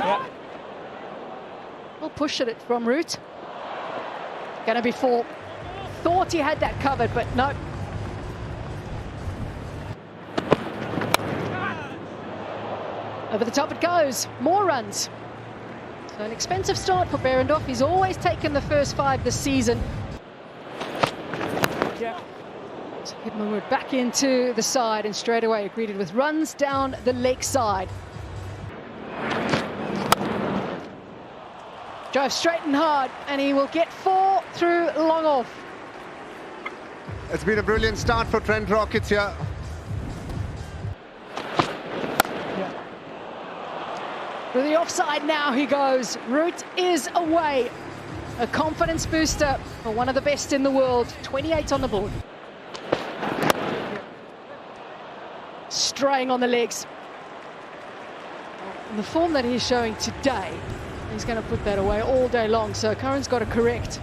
Yeah. We'll push it from root. Going to be 4. Thought he had that covered, but no. Over the top it goes. More runs. So an expensive start for Behrendorff. He's always taken the first 5 this season. Yeah. So Hidman back into the side and straight away greeted with runs down the leg side. Drove straight and hard, and he will get 4 through long off. It's been a brilliant start for Trent Rockets here. Through the offside now he goes. Root is away. A confidence booster for one of the best in the world. 28 on the board. Straying on the legs. And the form that he's showing today, he's going to put that away all day long. So Curran's got to correct.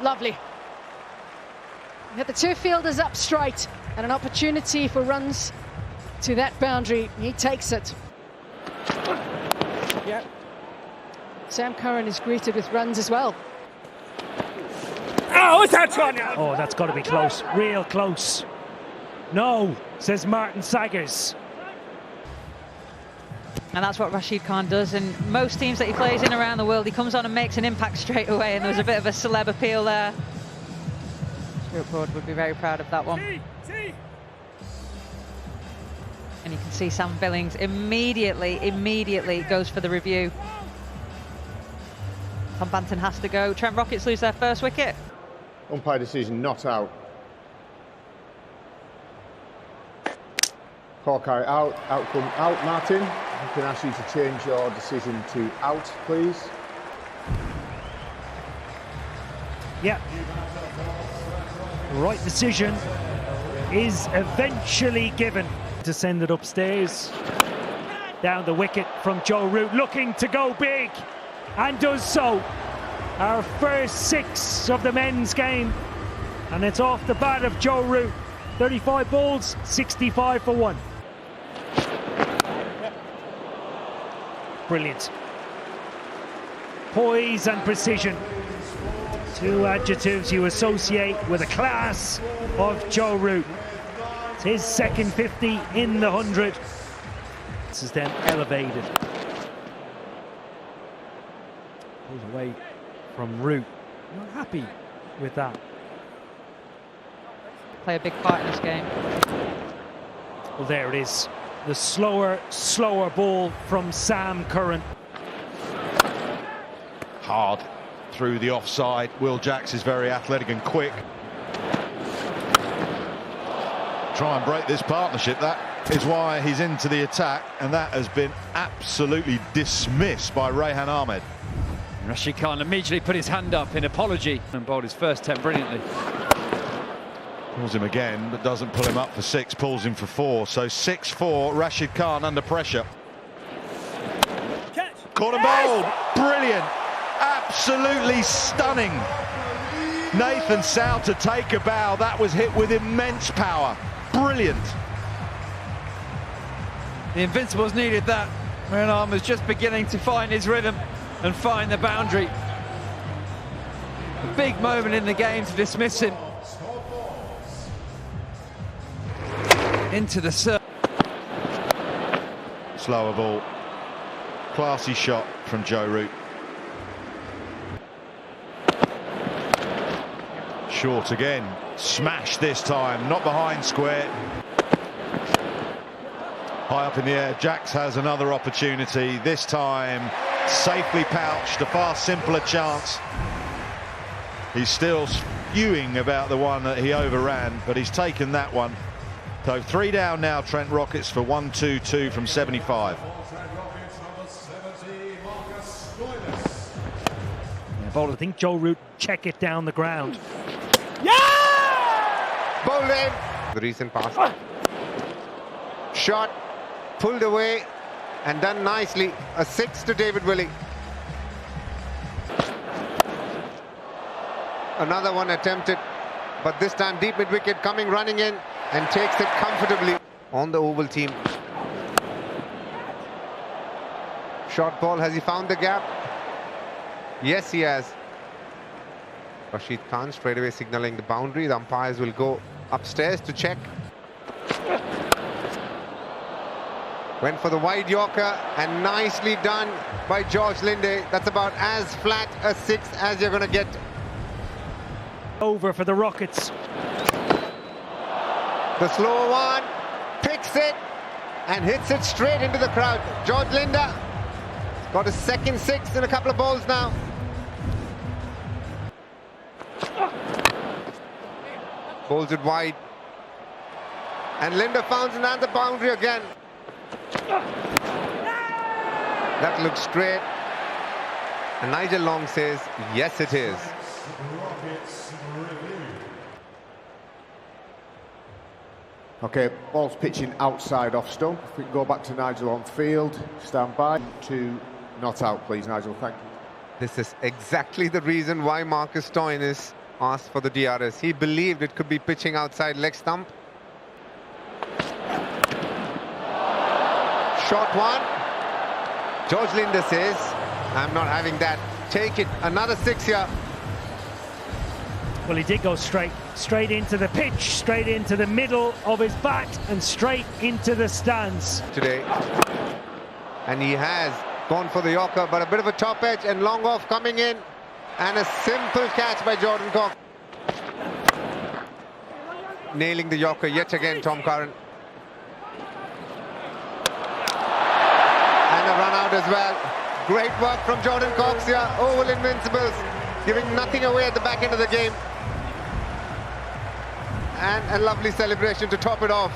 Lovely. We had the 2 fielders up straight and an opportunity for runs to that boundary. He takes it. Yeah. Sam Curran is greeted with runs as well. Oh, it's that one! Oh, that's got to be close. Real close. No, says Martin Saggers. And that's what Rashid Khan does. In most teams that he plays in around the world, he comes on and makes an impact straight away. And there was a bit of a celeb appeal there. Stuart Broad would be very proud of that one. And you can see Sam Billings immediately goes for the review. Tom Banton has to go. Trent Rockets lose their first wicket. Umpire decision not out. Hawkeye out, outcome out. Martin, I can ask you to change your decision to out, please. Yeah. Right decision is eventually given to send it upstairs. Down the wicket from Joe Root, looking to go big, and does so. Our first 6 of the men's game, and it's off the bat of Joe Root. 35 balls, 65 for 1. Brilliant. Poise and precision. 2 adjectives you associate with the class of Joe Root. It's his second 50 in the 100. This is then elevated. Goes away from Root. Not happy with that. Play a big part in this game. Well, there it is. The slower ball from Sam Curran. Hard through the offside. Will Jacks is very athletic and quick. Try and break this partnership. That is why he's into the attack, and that has been absolutely dismissed by Rehan Ahmed. Rashid Khan immediately put his hand up in apology and bowled his first 10 brilliantly. Pulls him again, but doesn't pull him up for 6, pulls him for 4. So 6-4, Rashid Khan under pressure. Caught and bowled, brilliant, absolutely stunning. Nathan Sow to take a bow, that was hit with immense power, brilliant. The Invincibles needed that. Rehan was just beginning to find his rhythm and find the boundary. A big moment in the game to dismiss him. Into the circle. Slower ball. Classy shot from Joe Root. Short again. Smash this time. Not behind square. High up in the air. Jacks has another opportunity. This time safely pouched. A far simpler chance. He's still spewing about the one that he overran, but he's taken that one. So 3 down now, Trent Rockets for 1-2-2 from 75. Yeah, bowler, I think Joe Root check it down the ground. Yeah! Bowled in. The recent pass. Shot, pulled away, and done nicely. A 6 to David Willey. Another one attempted, but this time deep mid-wicket coming running in and takes it comfortably on the oval team. Short ball, has he found the gap? Yes, he has. Rashid Khan straight away signaling the boundary. The umpires will go upstairs to check. Went for the wide Yorker, and nicely done by George Linde. That's about as flat a 6 as you're going to get. Over for the Rockets. The slow one, picks it and hits it straight into the crowd. George Linde got his second 6 in a couple of balls now. Bowls it wide. And Linde found another boundary again. That looks straight. And Nigel Long says, yes, it is. Okay, ball's pitching outside off stump. If we can go back to Nigel on field, stand by. To not out, please, Nigel, thank you. This is exactly the reason why Marcus Stoinis asked for the DRS. He believed it could be pitching outside leg stump. Short one. George Linde says, I'm not having that. Take it. Another 6 here. Well, he did go straight into the pitch, straight into the middle of his bat, and straight into the stands Today. And he has gone for the Yorker, but a bit of a top edge and long off coming in. And a simple catch by Jordan Cox. Nailing the Yorker yet again, Tom Curran. And a run out as well. Great work from Jordan Cox here. Oval Invincibles, giving nothing away at the back end of the game. And a lovely celebration to top it off.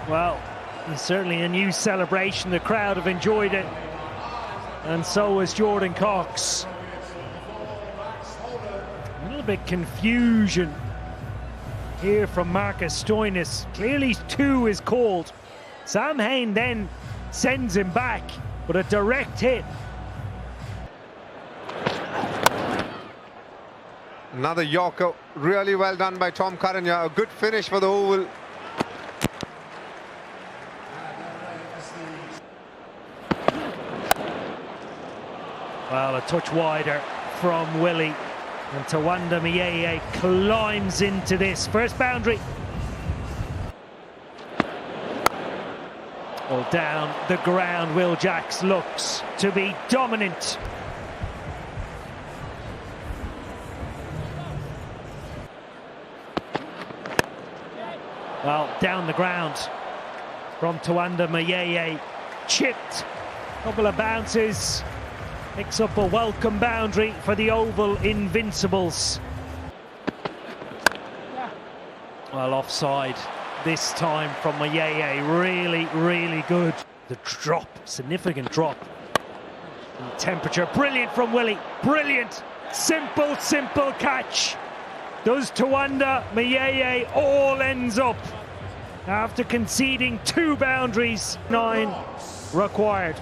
Well, it's certainly a new celebration. The crowd have enjoyed it, and so has Jordan Cox. A little bit confusion here from Marcus Stoinis. Clearly 2 is called. Sam Hain then sends him back, but a direct hit. Another Yorker, really well done by Tom Curran here. A good finish for the Oval. Well, a touch wider from Willie, and Tawanda Miyeye climbs into this first boundary. Well, down the ground, Will Jacks looks to be dominant. Well, down the ground from Tawanda Miyeye, chipped, couple of bounces, picks up a welcome boundary for the Oval Invincibles. Well, offside this time from Miyeye, really good. The drop, significant drop in temperature, brilliant from Willie, brilliant, simple catch. Does Tawanda Miyeye all ends up after conceding 2 boundaries, 9 required.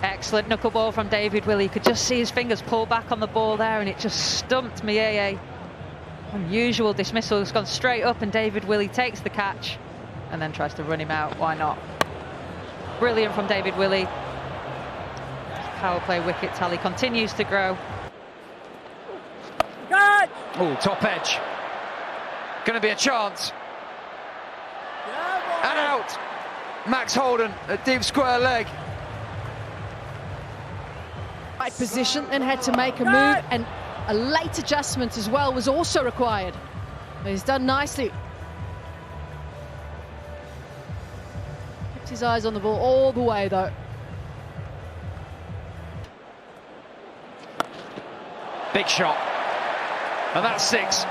Excellent knuckleball from David Willey. You could just see his fingers pull back on the ball there, and it just stumped Miyeye. Unusual dismissal. It's gone straight up, and David Willey takes the catch and then tries to run him out. Why not? Brilliant from David Willey. Power play wicket tally continues to grow. Oh, top edge. Going to be a chance. And out. Max Holden at deep square leg. Right position, then had to make a move, and a late adjustment as well was also required. But he's done nicely. Kept his eyes on the ball all the way though. Big shot. And that's 6.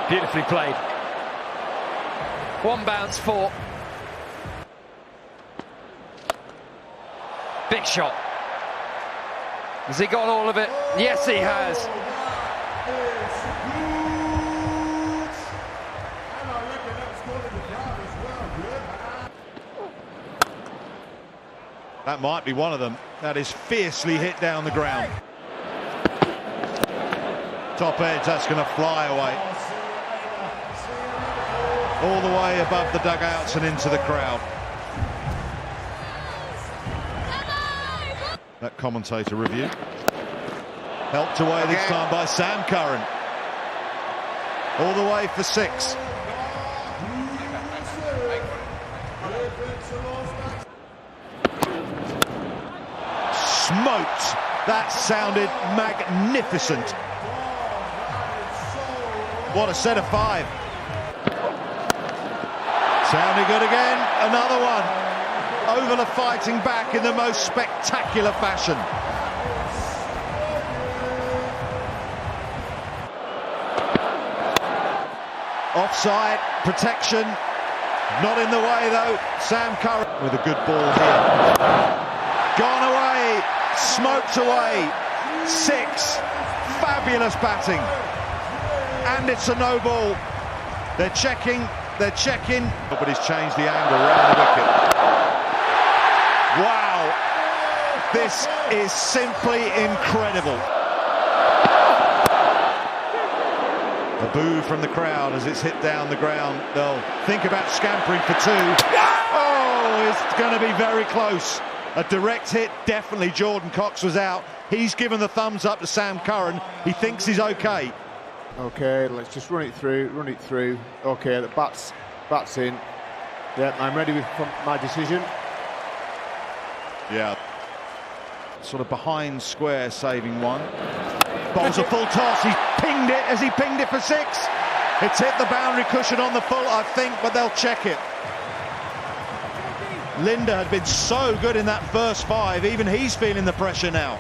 Beautifully played. 1 bounce, 4. Big shot. Has he got all of it? Yes, he has. That might be one of them. That is fiercely hit down the ground. Top edge, that's going to fly away. All the way above the dugouts and into the crowd. That commentator review. Helped away this time by Sam Curran. All the way for 6. Smoked. That sounded magnificent. What a set of 5. Sounding good again. Another one. Ovala fighting back in the most spectacular fashion. Offside, protection. Not in the way though. Sam Curran with a good ball here. Gone away, smoked away. 6. Fabulous batting. And it's a no ball. They're checking. But he's changed the angle around the wicket. Wow. This is simply incredible. A boo from the crowd as it's hit down the ground. They'll think about scampering for 2. Oh, it's going to be very close. A direct hit, definitely. Curran Cox was out. He's given the thumbs up to Sam Curran. He thinks he's okay. Okay, let's just run it through. Okay, the bat's in. Yeah, I'm ready with my decision. Yeah. Sort of behind square, saving 1. Bowls a full toss. He's pinged it. Has he pinged it for 6? It's hit the boundary cushion on the full, I think, but they'll check it. Linda had been so good in that first 5. Even he's feeling the pressure now.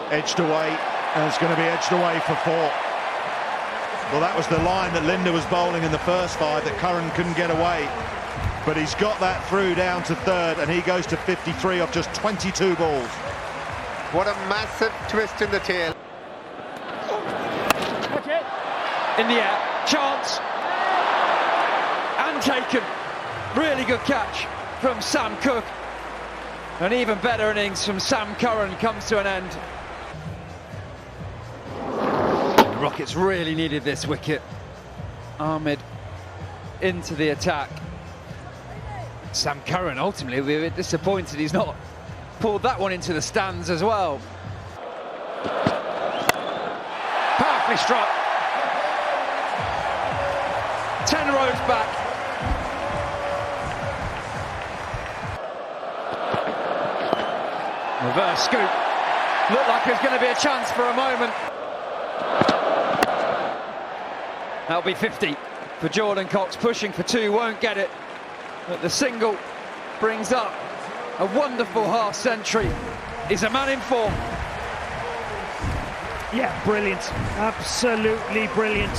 Edged away. And it's going to be edged away for 4. Well, that was the line that Linda was bowling in the first 5 that Curran couldn't get away. But he's got that through down to 3rd, and he goes to 53 off just 22 balls. What a massive twist in the tail. In the air, chance. And taken. Really good catch from Sam Cook. An even better innings from Sam Curran comes to an end. The Rockets really needed this wicket. Ahmed into the attack. Sam Curran ultimately will be a bit disappointed he's not pulled that one into the stands as well. Powerfully struck. 10 rows back. Reverse scoop. Looked like there's going to be a chance for a moment. That'll be 50 for Curran Cox, pushing for 2, won't get it. But the single brings up a wonderful half-century. He's a man in form. Yeah, brilliant. Absolutely brilliant.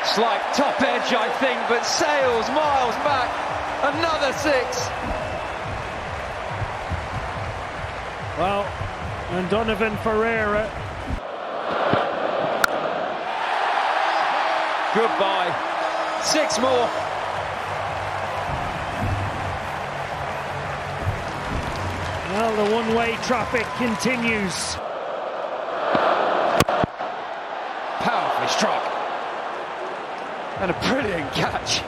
Slight top edge, I think, but sails miles back. Another 6. Well, and Donovan Ferreira. Goodbye. 6 more. Well, the one-way traffic continues. Powerfully struck. And a brilliant catch.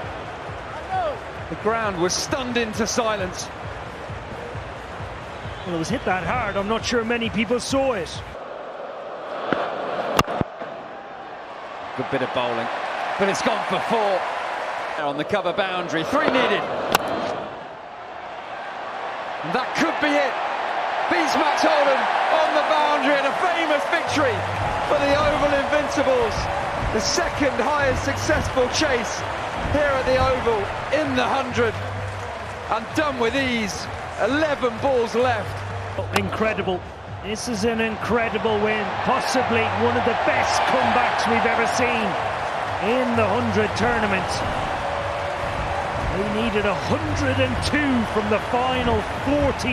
The ground was stunned into silence. Well, it was hit that hard. I'm not sure many people saw it. Good bit of bowling. But it's gone for 4. On the cover boundary. 3 needed. And that could be it. Beats Max Holden on the boundary and a famous victory for the Oval Invincibles. The second highest successful chase here at the Oval in the 100. And done with ease. 11 balls left. Incredible. This is an incredible win. Possibly one of the best comebacks we've ever seen in the 100 tournament. They needed 102 from the final 40.